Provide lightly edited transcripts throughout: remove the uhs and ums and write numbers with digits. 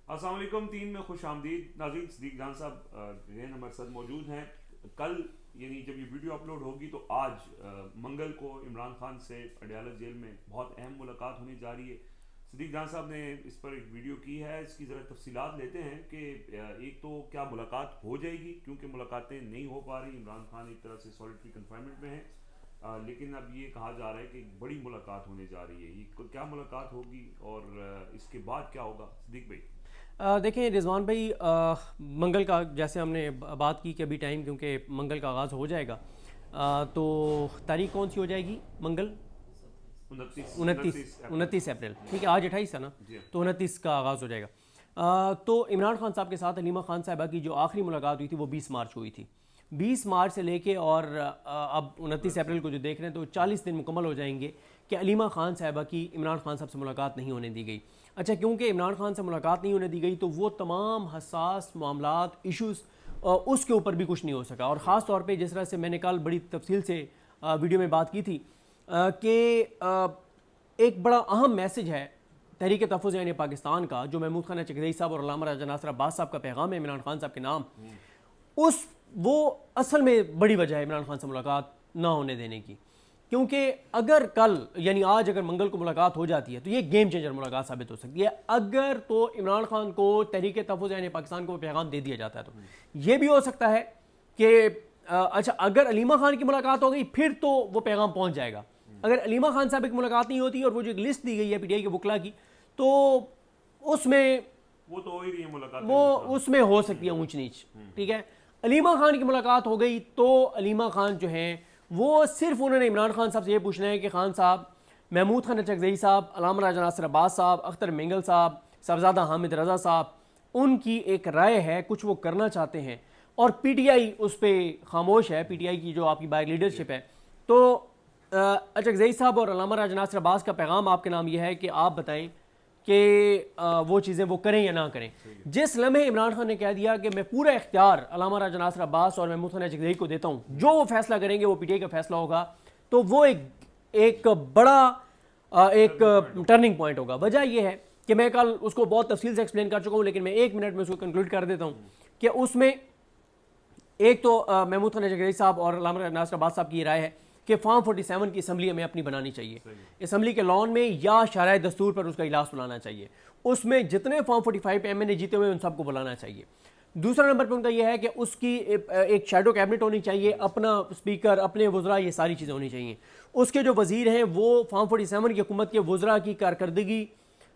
अस्सलाम वालेकुम। तीन में खुश आमदीद नाज़रीन। सदीक जान साहब रेन हमारे साथ मौजूद हैं। कल यानी जब ये वीडियो अपलोड होगी तो आज मंगल को इमरान खान से अडयाला जेल में बहुत अहम मुलाकात होने जा रही है। सदीक जान साहब ने इस पर एक वीडियो की है, इसकी ज़रा तफसीलात लेते हैं कि एक तो क्या मुलाकात हो जाएगी, क्योंकि मुलाकातें नहीं हो पा रही। इमरान खान एक तरह से सॉलिटरी कन्फाइनमेंट में है, लेकिन अब ये कहा जा रहा है कि एक बड़ी मुलाकात होने जा रही है। ये क्या मुलाकात होगी और इसके बाद क्या होगा, सदीक भाई? देखिए रिजवान भाई, मंगल का जैसे हमने बात की कि अभी टाइम क्योंकि मंगल का आगाज़ हो जाएगा, तो तारीख कौन सी हो जाएगी? मंगल 29 अप्रैल। ठीक है, आज 28 है ना, तो 29 का आगाज़ हो जाएगा। तो इमरान खान साहब के साथ हलीमा खान साहिबा की जो आखिरी मुलाकात हुई थी वो 20 मार्च हुई थी। 20 मार्च से लेके और अब 29 अप्रैल को जो देख रहे हैं तो 40 दिन मुकम्मल हो जाएंगे कि हलीमा खान साहिबा की इमरान खान साहब से मुलाकात नहीं होने दी गई। अच्छा, क्योंकि इमरान खान से मुलाकात नहीं होने दी गई तो वो तमाम हसास मामलात इश्यूज़ उसके ऊपर भी कुछ नहीं हो सका। और ख़ास तौर पे जिस तरह से मैंने कल बड़ी तफसील से वीडियो में बात की थी कि एक बड़ा अहम मैसेज है तहरीक तहफ़्फ़ुज़ यानी पाकिस्तान का, जो महमूद खान चकदेई साहब और अल्लामा राजा नासिर अब्बास साहब का पैगाम है इमरान खान साहब के नाम, उस वो असल में बड़ी वजह है इमरान खान से मुलाकात ना होने देने की। क्योंकि अगर कल यानी आज अगर मंगल को मुलाकात हो जाती है तो ये गेम चेंजर मुलाकात साबित हो सकती है। अगर तो इमरान खान को तहरीक तहफ़्फ़ुज़ यानी पाकिस्तान को पैगाम दे दिया जाता है तो ये भी हो सकता है कि अच्छा, अगर हलीमा खान की मुलाकात हो गई फिर तो वो पैगाम पहुंच जाएगा। अगर हलीमा खान साहब की मुलाकात नहीं होती और वो जो एक लिस्ट दी गई है पीटीआई के वकला की, तो उसमें वो तो हो ही रही है मुलाकात, वो उसमें हो सकती है ऊंच नीच। ठीक है, हलीमा खान की मुलाकात हो गई तो हलीमा खान जो हैं वो सिर्फ उन्होंने इमरान खान साहब से ये पूछना है कि खान साहब, महमूद खान चकदेई साहब, अल्लामा राजा नासिर अब्बास साहब, अख्तर मेंगल साहब, साहबजादा हामिद रज़ा साहब, उनकी एक राय है, कुछ वो करना चाहते हैं और पीटीआई उस पर खामोश है। पीटीआई की जो आपकी बाइक लीडरशिप है, तो चकदेई साहब और अल्लामा राजा नासिर अब्बास का पैगाम आपके नाम यह है कि आप बताएं कि वो चीज़ें वो करें या ना करें। जिस लम्हे इमरान खान ने कह दिया कि मैं पूरा इख्तियार अल्लामा राजा नासिर अब्बास और महमूद खान चकदेई को देता हूँ, जो वो फैसला करेंगे वो पीटीआई का फैसला होगा, तो वो एक बड़ा एक टर्निंग पॉइंट होगा। वजह यह है कि मैं कल उसको बहुत तफसील से एक्सप्लेन कर चुका हूँ, लेकिन मैं 1 मिनट में उसको कंक्लूड कर देता हूँ कि उसमें एक तो महमूद खान चकदेई साहब और अल्लामा राजा नासिर अब्बास साहब की राय है कि फॉर्म 47 की असम्बली हमें अपनी बनानी चाहिए, असम्बली के लॉन में या शराय दस्तूर पर उसका इजलास बुलाना चाहिए, उसमें जितने फॉर्म 45 एमएनए जीते हुए उन सबको बुलाना चाहिए। दूसरा नंबर पर उनका यह है कि उसकी एक शैडो कैबिनेट होनी चाहिए, अपना स्पीकर, अपने वज़रा, ये सारी चीज़ें होनी चाहिए। उसके जो वज़ीर हैं वो फॉर्म 47 की हुकूमत के वज़रा की कारकर्दगी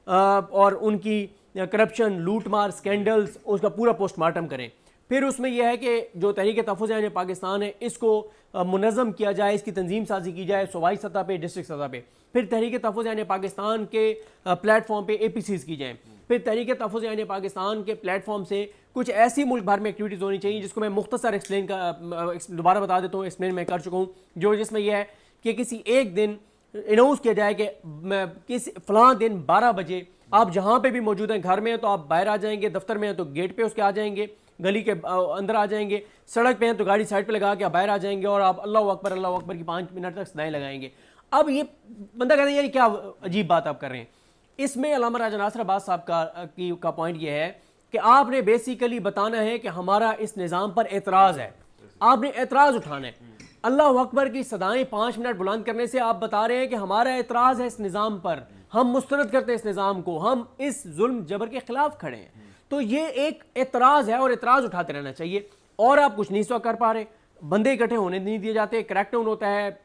और उनकी करप्शन, लूट मार, स्कैंडल्स, उसका पूरा पोस्टमार्टम करें। फिर उसमें यह है कि जो तहरीक तहफ़्फ़ुज़ यानी पाकिस्तान है इसको मुनज़्ज़म किया जाए, इसकी तंजीम साजी की जाए सूबाई सतह पे, डिस्ट्रिक्ट सतह पे। फिर तहरीक तहफ़्फ़ुज़ यानी पाकिस्तान के प्लेटफॉर्म पे APCs की जाएँ। फिर तहरीक तहफ़्फ़ुज़ यानी पाकिस्तान के प्लेटफॉर्म से कुछ ऐसी मुल्क भर में एक्टिविटीज़ होनी चाहिए जिसको मैं मुख्तसर एक्सप्लेन दोबारा बता देता हूँ, एक्सप्लेन मैं कर चुका हूँ, जो जिसमें यह है कि किसी एक दिन अनाउंस किया जाए कि किसी फलां दिन 12 बजे आप जहाँ पे भी मौजूद हैं, घर में हैं तो आप बाहर आ जाएंगे, दफ्तर में हैं तो गेट पे उसके आ जाएंगे, गली के अंदर आ जाएंगे, सड़क पे हैं तो गाड़ी साइड पे लगा के आप बाहर आ जाएंगे और आप अल्लाह अकबर की 5 मिनट तक सदाएं लगाएंगे। अब ये बंदा कहते हैं यार क्या अजीब बात आप कर रहे हैं। इसमें अल्लामा राजा नासिर अब्बास साहब का पॉइंट ये है कि आपने बेसिकली बताना है कि हमारा इस निज़ाम पर एतराज़ है, आपने एतराज़ उठाना है। अल्लाह अकबर की सदाएं 5 मिनट बुलंद करने से आप बता रहे हैं कि हमारा एतराज़ है इस निज़ाम पर, हम मुस्तरद करते हैं इस निज़ाम को, हम इस जुल्म जबर के खिलाफ खड़े हैं। तो ये एक एतराज़ है और एतराज़ उठाते रहना चाहिए। और आप कुछ नहीं इस वक्त कर पा रहे, बंदे इकट्ठे होने नहीं दिए जाते, क्रैकडाउन होता है,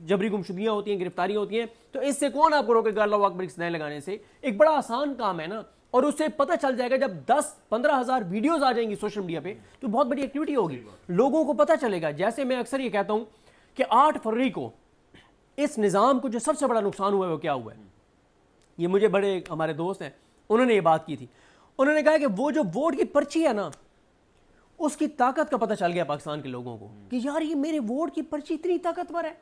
जबरी गुमशुदगियाँ होती हैं, गिरफ्तारियाँ होती हैं, तो इससे कौन आपको रोकेगा अल्लाह अकबर की सदाएं लगाने से? एक बड़ा आसान काम है ना। और उससे पता चल जाएगा जब 10-15 हज़ार वीडियोस आ जाएंगी सोशल मीडिया पे तो बहुत बड़ी एक्टिविटी होगी, लोगों को पता चलेगा। जैसे मैं अक्सर ये कहता हूँ कि 8 फरवरी को इस निज़ाम को जो सबसे बड़ा नुकसान हुआ है वो क्या हुआ है, ये मुझे बड़े हमारे दोस्त हैं उन्होंने ये बात की थी। उन्होंने कहा कि वो जो वोट की पर्ची है ना, उसकी ताकत का पता चल गया पाकिस्तान के लोगों को कि यार ये मेरे वोट की पर्ची इतनी ताकतवर है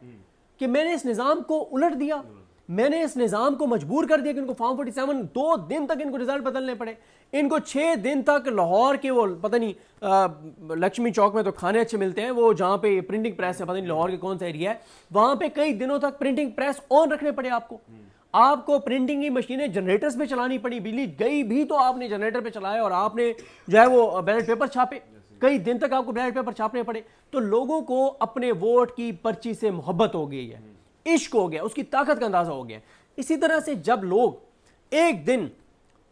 कि मैंने इस निज़ाम को उलट दिया, मैंने इस निज़ाम को मजबूर कर दिया कि इनको फॉर्म 47 2 दिन तक इनको रिजल्ट बदलने पड़े। इनको 6 दिन तक लाहौर के वो पता नहीं लक्ष्मी चौक में तो खाने अच्छे मिलते हैं, वो जहाँ पे प्रिंटिंग प्रेस है, पता नहीं लाहौर के कौन सा एरिया है, वहाँ पे कई दिनों तक प्रिंटिंग प्रेस ऑन रखने पड़े आपको। आपको प्रिंटिंग की मशीनें जनरेटर्स पे चलानी पड़ी, बिजली गई भी तो आपने जनरेटर पे चलाया और आपने जो है वो बैलेट पेपर छापे, कई दिन तक आपको बैलेट पेपर छापने पड़े। तो लोगों को अपने वोट की पर्ची से मोहब्बत हो गई है, इश्क हो गया, उसकी ताकत का अंदाजा हो गया। इसी तरह से जब लोग एक दिन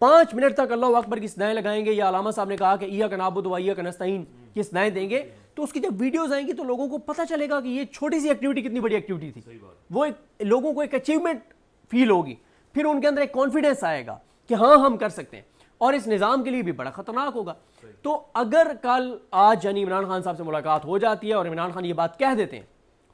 5 मिनट तक अल्लाह अकबर की सदाएं लगाएंगे, या अलामा साहब ने कहा कि इय्याका नअबुदु व इय्याका नस्तईन की सदाएं देंगे, तो उसकी जब वीडियोस आएंगी तो लोगों को पता चलेगा कि ये छोटी सी एक्टिविटी कितनी बड़ी एक्टिविटी थी। वो लोगों को एक अचीवमेंट फील होगी, फिर उनके अंदर एक कॉन्फिडेंस आएगा कि हाँ हम कर सकते हैं, और इस निज़ाम के लिए भी बड़ा खतरनाक होगा। तो अगर कल आज यानी इमरान खान साहब से मुलाकात हो जाती है और इमरान खान ये बात कह देते हैं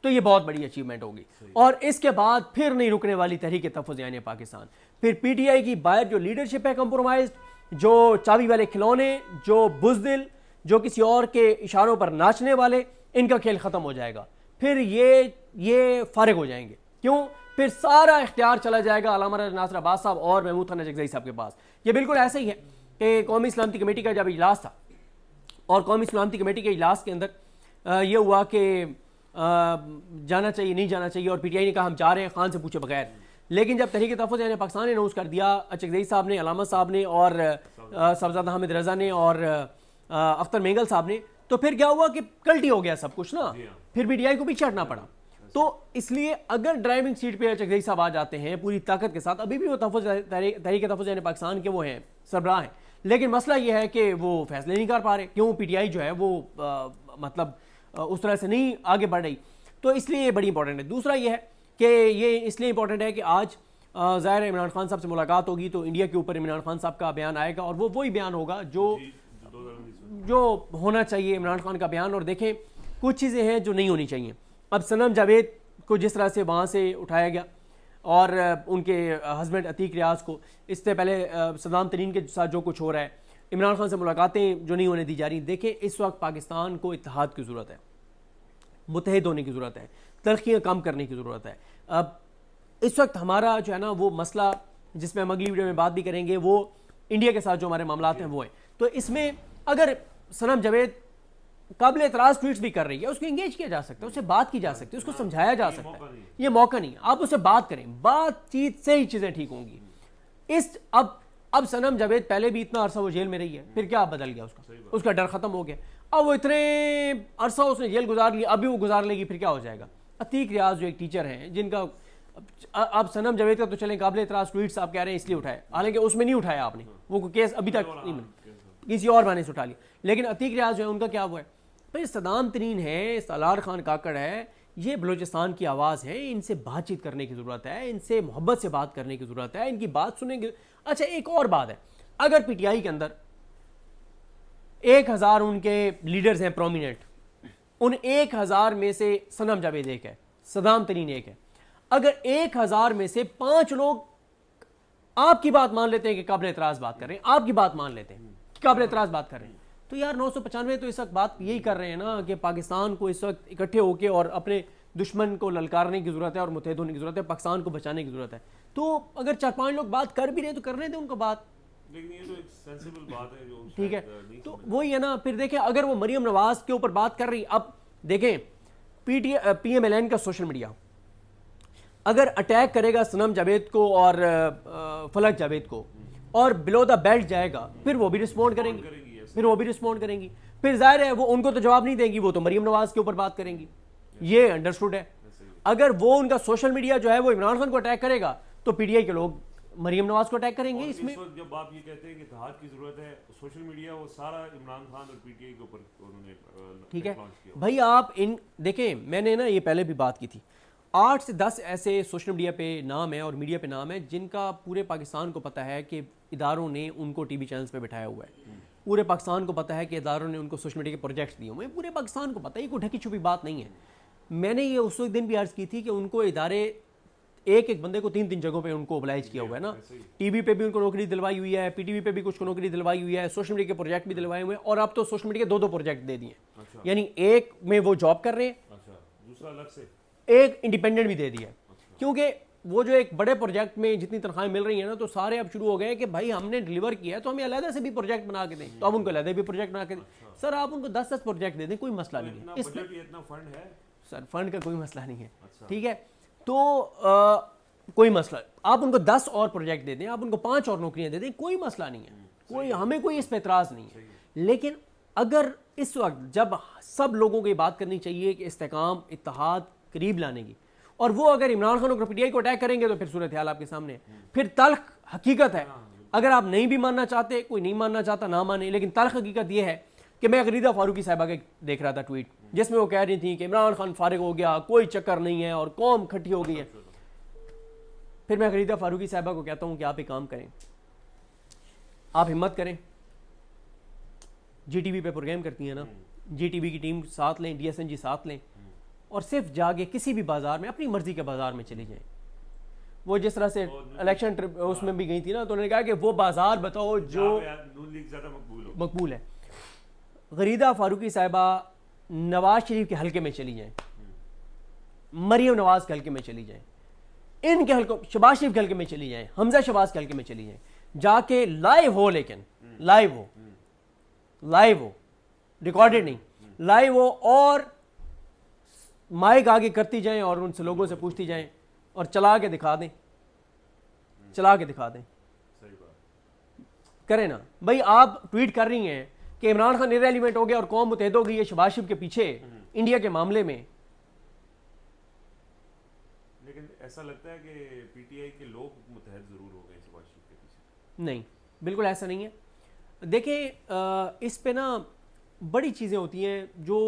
तो ये बहुत बड़ी अचीवमेंट होगी, और इसके बाद फिर नहीं रुकने वाली तहरीक तहफ़्फ़ुज़ यानी पाकिस्तान। फिर पीटीआई की बाहर जो लीडरशिप है कंप्रोमाइज, जो चाबी वाले खिलौने, जो बुज़दिल, जो किसी और के इशारों पर नाचने वाले, इनका खेल ख़त्म हो जाएगा। फिर ये फारिग हो जाएंगे। क्यों? फिर सारा इख्तियार चला जाएगा अल्लामा नासिर अब्बास साहब और महमूद खान नजफ़ ज़ई साहब के पास। ये बिल्कुल ऐसे ही है कि कौमी सलामती कमेटी का जब इजलास था और कौमी सलामती कमेटी के इजलास के अंदर ये हुआ कि जाना चाहिए नहीं जाना चाहिए, और पीटीआई ने कहा हम जा रहे हैं खान से पूछे बगैर। लेकिन जब तहरीक तहफ़्फ़ुज़ यानी पाकिस्तान ने अनाउंस कर दिया, अचक साहब ने, अलामा साहब ने और सफजादा हामिद रज़ा ने और अख्तर मेंगल साहब ने, तो फिर क्या हुआ कि कल्टी हो गया सब कुछ ना, फिर पीटीआई को पीछे हटना पड़ा। तो इसलिए अगर ड्राइविंग सीट पे अचक साहब आ जाते हैं पूरी ताकत के साथ, अभी भी वो तहरीक तहफ़्फ़ुज़ यानी पाकिस्तान के वो हैं सरबराह हैं, लेकिन मसला ये है कि वो फैसले नहीं कर पा रहे। क्यों? पीटीआई जो है वो मतलब उस तरह से नहीं आगे बढ़ रही। तो इसलिए ये बड़ी इंपॉर्टेंट है। दूसरा ये है कि ये इसलिए इंपॉर्टेंट है कि आज ज़ाहिर है इमरान खान साहब से मुलाकात होगी तो इंडिया के ऊपर इमरान खान साहब का बयान आएगा, और वो वही बयान होगा जो होना चाहिए इमरान खान का बयान। और देखें कुछ चीज़ें हैं जो नहीं होनी चाहिए। अब सनम जावेद को जिस तरह से वहाँ से उठाया गया, और उनके हस्बैंड अतीक रियाज को, इससे पहले सद्दाम तरीन के साथ जो कुछ हो रहा है, इमरान खान से मुलाकातें जो नहीं होने दी जा रही। देखें इस वक्त पाकिस्तान को इत्तेहाद की ज़रूरत है, मुत्तहिद होने की ज़रूरत है, तरक्कियाँ कम करने की ज़रूरत है। अब इस वक्त हमारा जो है ना वो मसला, जिसमें हम अगली वीडियो में बात भी करेंगे, वो इंडिया के साथ जो हमारे मामलात हैं वो है। तो इसमें अगर सनम जावेद काबिल एतराज़ ट्वीट्स भी कर रही है, उसको इंगेज किया जा सकता है, उससे बात की जा सकती है, उसको समझाया जा सकता है। ये मौका नहीं, आप उससे बात करें, बातचीत से ही चीज़ें ठीक होंगी। अब सनम जावेद पहले भी इतना अरसा वो जेल में रही है, फिर क्या बदल गया उसका डर खत्म हो गया। अब वो इतने अरसा उसने जेल गुजार लिया, अभी वो गुजार लेगी, फिर क्या हो जाएगा। अतीक रियाज जो एक टीचर हैं जिनका, अब सनम जावेद का तो चलें काबिल एतराज़ ट्वीट्स आप कह रहे हैं इसलिए उठाया, हालांकि उसमें नहीं उठाया आपने, वो केस अभी तक नहीं बना, किसी और बहाने से उठा लिया। लेकिन अतीक रियाज जो है उनका क्या हुआ है भाई, सद्दाम तरीन है, सलार खान काकड़ है, ये बलूचिस्तान की आवाज़ है, इनसे बातचीत करने की ज़रूरत है, इनसे मोहब्बत से बात करने की ज़रूरत है, इनकी बात सुनेंगे। अच्छा एक और बात है, अगर पीटीआई के अंदर 1000 उनके लीडर्स हैं प्रोमिनेंट, उन 1000 में से सनम जावेद एक है, सद्दाम तरीन एक है, अगर 1000 में से 5 लोग आपकी बात मान लेते हैं कि काबिल एतराज़ बात कर रहे हैं, आपकी बात मान लेते हैं कि काबिल एतराज़ बात कर रहे हैं, तो यार 995 तो इस वक्त बात यही कर रहे हैं ना कि पाकिस्तान को इस वक्त इकट्ठे होकर और अपने दुश्मन को ललकारने की ज़रूरत है और मुत्तहिद होने की ज़रूरत है, पाकिस्तान को बचाने की ज़रूरत है। तो अगर 4-5 लोग बात कर भी रहे तो करने दें उनको बात, लेकिन ये तो एक सेंसिबल बात है जो ठीक है। तो वही है ना, फिर देखें अगर वो मरियम नवाज के ऊपर बात कर रही, अब देखें PMLN का सोशल मीडिया अगर अटैक करेगा सनम जावेद को और फलक जावेद को और बिलो द बेल्ट जाएगा, फिर वो भी रिस्पॉन्ड करेंगी, फिर जाहिर है वो उनको तो जवाब नहीं देंगी, वो तो मरियम नवाज के ऊपर बात करेंगी, ये अंडरस्टूड है। अगर वो उनका सोशल मीडिया जो है वो इमरान खान को अटैक करेगा तो पीटीआई के लोग मरियम नवाज को अटैक करेंगे। इसमें जब आप ये कहते हैं कि इत्तेहाद की जरूरत है, सोशल मीडिया वो सारा इमरान खान और पीटीआई के ऊपर उन्होंने ठीक है भाई। आप इन देखें, मैंने ना ये पहले भी बात की थी, 8 से 10 ऐसे सोशल मीडिया पे नाम है और मीडिया पे नाम है जिनका पूरे पाकिस्तान को पता है कि इदारों ने उनको टीवी चैनल्स पे बिठाया हुआ है, पूरे पाकिस्तान को पता है कि इदारों ने उनको सोशल मीडिया के प्रोजेक्ट्स दिए हुए हैं, पूरे पाकिस्तान को पता है, ये कोई ढकी छुपी बात नहीं है। मैंने ये उस दिन भी अर्ज़ की थी कि उनको इदारे एक बंदे को 3 जगहों पे उनको ओबलाइज किया हुआ है ना, टीवी पे भी उनको नौकरी दिलवाई हुई है, पीटीवी पे भी कुछ को नौकरी दिलवाई हुई है, सोशल मीडिया के प्रोजेक्ट भी दिलवाए हुए हैं, और अब तो सोशल मीडिया के 2-2 प्रोजेक्ट दे दिए, यानी एक में वो जॉब कर रहे हैं, दूसरा अलग से एक इंडिपेंडेंट भी दे दिया, क्योंकि वो जो एक बड़े प्रोजेक्ट में जितनी तनख्वाहें मिल रही है ना, तो सारे अब शुरू हो गए कि भाई हमने डिलीवर किया है तो हमें अलग से भी प्रोजेक्ट बना के दें, तो अब उनको अलग भी प्रोजेक्ट बना के दें। सर आप उनको 10-10 प्रोजेक्ट दे दें, कोई मसला नहीं है, इसमें इतना फंड है सर, फंड का कोई मसला नहीं है, ठीक है। तो कोई मसला, आप उनको 10 और प्रोजेक्ट दे दें, आप उनको 5 और नौकरियां दे दें, कोई मसला नहीं है, कोई हमें कोई इस पर एतराज़ नहीं है। लेकिन अगर इस वक्त जब सब लोगों को ये बात करनी चाहिए कि इस्तेकाम इत्तेहाद करीब लाने की, और वो अगर इमरान खान और पीटीआई को अटैक करेंगे तो फिर सूरत हाल आपके सामने है। फिर तल्ख हकीकत है, अगर आप नहीं भी मानना चाहते, कोई नहीं मानना चाहता ना माने, लेकिन तल्ख हकीकत यह है कि मैं गरीदा फारूकी साहिबा के देख रहा था ट्वीट, जिसमें वो कह रही थी कि इमरान खान फारिग हो गया, कोई चक्कर नहीं है और कौम खट्टी हो गई है। फिर मैं गरीदा फारूकी साहिबा को कहता हूं कि आप एक काम करें, आप हिम्मत करें, जीटीवी पे प्रोग्राम करती है ना, जीटीवी की टीम साथ लें, डीएसएनजी साथ लें, और सिर्फ जाके किसी भी बाजार में अपनी मर्जी के बाजार में चली जाएं। वो जिस तरह से इलेक्शन उसमें भी गई थी ना, तो उन्होंने कहा कि वो बाजार बताओ जो मकबूल है। गरीदा फारूकी साहिबा नवाज शरीफ के हल्के में चली जाएं, मरियम नवाज के हल्के में चली जाएं, इनके हल्कों, शहबाज शरीफ के हल्के में चली जाएं, हमजा शहबाज के हल्के में चली जाएं, जाके लाइव हो, लेकिन लाइव हो, रिकॉर्डेड नहीं, लाइव हो, और माइक आगे करती जाएं और उनसे लोगों से पूछती जाएं और चला के दिखा दें, सही बात करें ना भाई। आप ट्वीट कर रही हैं कि इमरान खान इरेलीवेंट हो गया और कौम मुतहद हो गई है शहबाज शरीफ के पीछे इंडिया के मामले में। लेकिन ऐसा लगता है कि पीटीआई के लोग मुतहद जरूर हो गए शहबाज शरीफ के पीछे। नहीं, बिल्कुल ऐसा नहीं है। देखें, इस पे ना बड़ी चीज़ें होती हैं, जो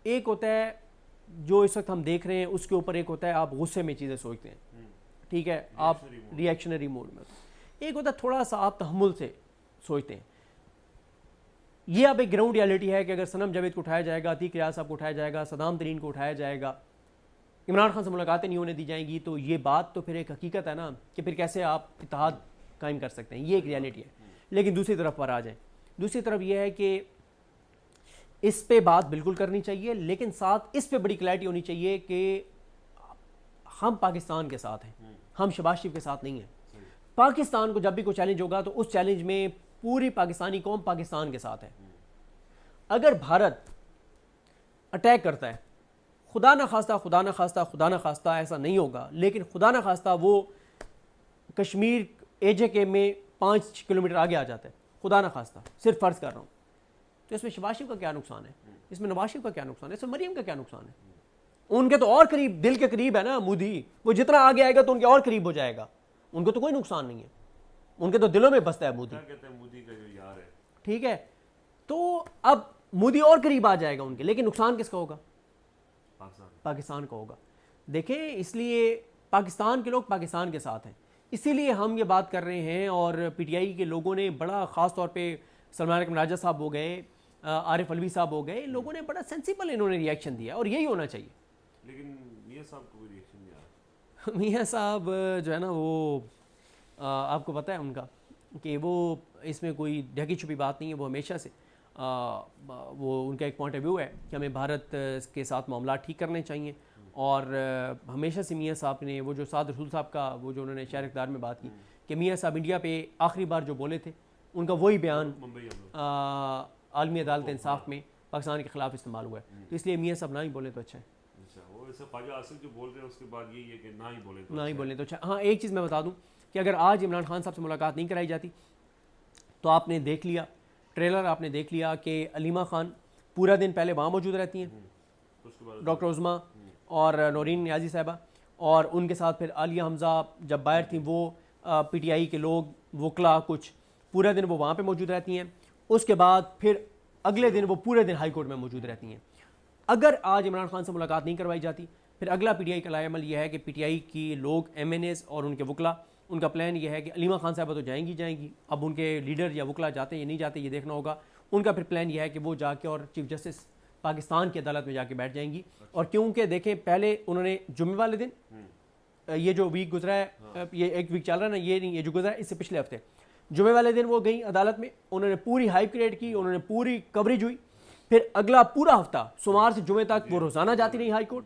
एक होता है जो इस वक्त हम देख रहे हैं, उसके ऊपर एक होता है आप गुस्से में चीज़ें सोचते हैं, ठीक है, आप रिएक्शनरी मोड में, एक होता है थोड़ा सा आप तहम्मुल से सोचते हैं। ये अब एक ग्राउंड रियलिटी है कि अगर सनम जावेद को उठाया जाएगा, अतीक रियाज साहब को उठाया जाएगा, सदाम तरीन को उठाया जाएगा, इमरान खान से मुलाकातें नहीं होने दी जाएंगी, तो ये बात तो फिर एक हकीकत है ना कि फिर कैसे आप इत्तेहाद कायम कर सकते हैं, ये एक रियलिटी है। लेकिन दूसरी तरफ पर आ जाए, दूसरी तरफ यह है कि इस पे बात बिल्कुल करनी चाहिए, लेकिन साथ इस पे बड़ी क्लैरिटी होनी चाहिए कि हम पाकिस्तान के साथ हैं, हम शहबाज शरीफ के साथ नहीं हैं। पाकिस्तान को जब भी कोई चैलेंज होगा तो उस चैलेंज में पूरी पाकिस्तानी कौम पाकिस्तान के साथ है। अगर भारत अटैक करता है, खुदा ना खास्ता ऐसा नहीं होगा, लेकिन खुदा ना खास्ता वो कश्मीर एजेके में 5 किलोमीटर आगे आ जाता है, खुदा ना खास्ता, सिर्फ फर्ज कर रहा हूँ, तो इसमें शहबाज शरीफ का क्या नुकसान है, इसमें नवाज शरीफ का क्या नुकसान है, इसमें मरियम का क्या नुकसान है? उनके तो और करीब, दिल के करीब है ना मोदी, वो जितना आगे आएगा तो उनके और करीब हो जाएगा, उनको तो कोई नुकसान नहीं है, उनके तो दिलों में बसता है मोदी। कहते हैं मोदी का जो यार है, ठीक है, तो अब मोदी और करीब आ जाएगा उनके, लेकिन नुकसान किसका होगा? पाकिस्तान का होगा। देखें, इसलिए पाकिस्तान के लोग पाकिस्तान के साथ हैं, इसीलिए हम ये बात कर रहे हैं। और पीटीआई के लोगों ने बड़ा ख़ास तौर पे सलमान अकरम राजा साहब हो गए, आरिफ अलवी साहब हो गए, इन लोगों ने बड़ा सेंसिबल इन्होंने रिएक्शन दिया, और यही होना चाहिए। लेकिन मियां साहब को कोई रिएक्शन नहीं आ रहा। मियां साहब जो है ना, वो आपको पता है उनका कि वो इसमें कोई ढकी छुपी बात नहीं है, वो हमेशा से वो उनका एक पॉइंट ऑफ व्यू है कि हमें भारत के साथ मामला ठीक करने चाहिए। और हमेशा से मियां साहब ने, वो जो साद रसूल साहब का वो जो उन्होंने शहर इक़्तिदार में बात की कि मियां साहब इंडिया पे आखिरी बार जो बोले थे, उनका वही बयान आलमी अदालत इंसाफ में पाकिस्तान के खिलाफ इस्तेमाल हुआ है। तो इसलिए मियां साहब ना ही बोले तो अच्छा है। वो ऐसे ख्वाजा आसिफ जो बोल रहे हैं उसके बाद यही है कि ना ही बोले तो अच्छा। हाँ, एक चीज़ मैं बता दूं कि अगर आज इमरान खान साहब से मुलाकात नहीं कराई जाती तो आपने देख लिया ट्रेलर, आपने देख लिया कि अलीमा खान पूरा दिन पहले वहाँ मौजूद रहती हैं, डॉक्टर उज़मा और नौरीन नियाजी साहिबा, और उनके साथ फिर आलिया हमज़ा जब बाहर थी, वो पीटीआई के लोग, वकला कुछ, पूरा दिन वो वहाँ पे मौजूद रहती हैं। उसके बाद फिर अगले दिन वो पूरे दिन हाई कोर्ट में मौजूद रहती हैं। अगर आज इमरान खान से मुलाकात नहीं करवाई जाती, फिर अगला पीटीआई का लाएमल यह है कि पीटीआई की लोग, एमएनएस और उनके वकला, उनका प्लान यह है कि अलीमा खान साहबा तो जाएंगी। अब उनके लीडर या वकला जाते या नहीं जाते ये देखना होगा। उनका फिर प्लान यह है कि वो जाके और चीफ जस्टिस पाकिस्तान की अदालत में जाके बैठ जाएंगी। और क्योंकि देखें, पहले उन्होंने जुम्मे वाले दिन, ये जो वीक गुजरा है, ये एक वीक चल रहा है ना, ये नहीं, ये जो गुजरा है इससे पिछले हफ्ते, जुम्मे वाले दिन वो गई अदालत में, उन्होंने पूरी हाइप क्रिएट की, उन्होंने पूरी कवरेज हुई। फिर अगला पूरा हफ्ता सोमवार से जुमे तक वो रोज़ाना जाती रही हाई कोर्ट,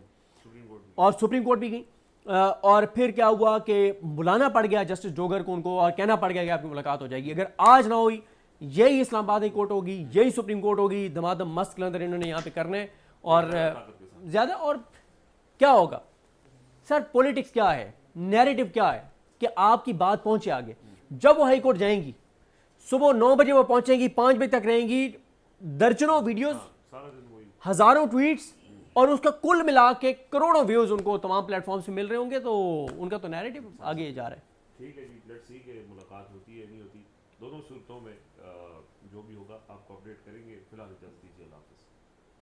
और सुप्रीम कोर्ट भी गई। और फिर क्या हुआ कि बुलाना पड़ गया जस्टिस जोगर को उनको, और कहना पड़ गया कि आपकी मुलाकात हो जाएगी। अगर आज ना हुई, यही इस्लामाबाद हाई कोर्ट होगी, यही सुप्रीम कोर्ट होगी, धमाधम मस्त कलंदर इन्होंने यहाँ पे करने, और ज़्यादा। और क्या होगा सर, पॉलिटिक्स क्या है? नैरेटिव क्या है कि आपकी बात पहुंचे आगे। जब वो हाई कोर्ट जाएंगी, सुबह 9 बजे वो पहुंचेंगी, 5 बजे तक रहेंगी, दर्जनों वीडियोस, सारा दिन वही। हजारों ट्वीट्स, और उसका कुल मिला के करोड़ों व्यूज उनको तमाम प्लेटफॉर्म से मिल रहे होंगे, तो उनका तो नैरेटिव आगे जा रहा है। ठीक है जी, लेट्स सी कि मुलाकात होती है नहीं होती। दोनों सूरतों में जो भी होगा आपको अपडेट करेंगे। फिलहाल इजाज़त दीजिए, अल्लाह हाफ़िज़।